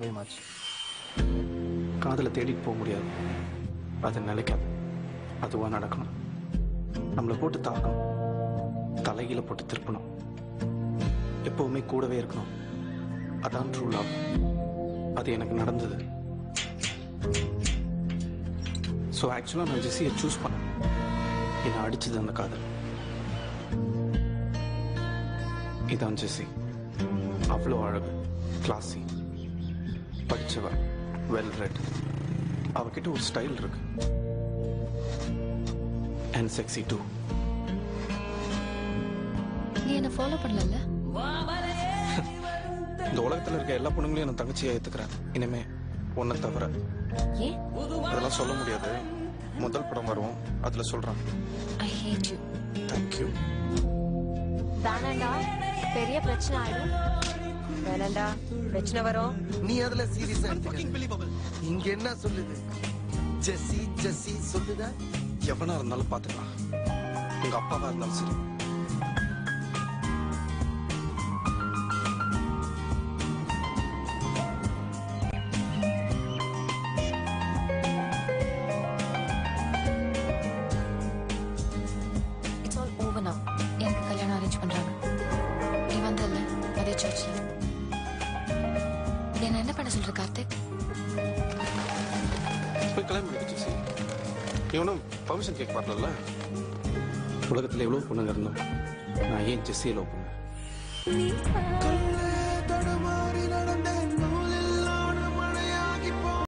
very much. காதலை தேடிட்டு போக முடியாது, அது நிலைக்காது. அதுவா நடக்கணும். நம்மளை போட்டு தாக்கணும், தலைகீழ போட்டு திருப்பணும், எப்பவுமே கூடவே இருக்கணும். அதான் ட்ரூ லவ். அது எனக்கு நடந்தது. ஸோ ஆக்சுவலாக நான் ஜெஸ்ஸியை சூஸ் பண்ணேன். என்னை அடிச்சது அந்த காதல். இதான் ஜெஸ்ஸி. அவ்வளோ அழகு, கிளாஸி, படித்தவ, வெல் ரெட். அவகிட்ட ஒரு ஸ்டைல் இருக்கு. And sexy too. நீ என்ன ஃபாலோ பண்ணல? இந்த உலகத்தில் இருக்க எல்லா பொண்ணுங்களையும் நான் தங்கச்சியாக ஏற்றுக்கிறேன். இனிமே ஒன்றை தவிர. ஏன்? அதெல்லாம் சொல்ல முடியாது. முதல் படம் வரும், அதில் சொல்கிறேன். ஐ ஹேட் யூ. தேங்க்யூ. தானண்டா பெரிய பிரச்சனை ஆயிடும். வேணாண்டா, பிரச்சனை வரும். நீ அதுல சீரியஸா எடுத்துக்க. இங்க என்ன சொல்லுது? ஜெஸ்ஸி ஜெஸ்ஸி சொல்லுதா? எவனா இருந்தாலும் பார்த்துக்கலாம். உங்க அப்பாவா இருந்தாலும் சரி. It's all over now. எனக்கு கல்யாணம் அரேஞ்ச் பண்றாங்க. நீ வந்தல்ல அதே சர்ச்ல. என்ன என்ன பண்ண சொல்ற கார்த்திக்? போய் கல்யாணம் பண்ணிக்க ஜெஸ்ஸி. இவனும் பர்மிஷன் கேட்க வரல. உலகத்தில் எவ்வளோ பொண்ணுங்க இருந்தோம், நான் ஏன் ஜெஸ்ஸியை லவ் பண்ணேன்?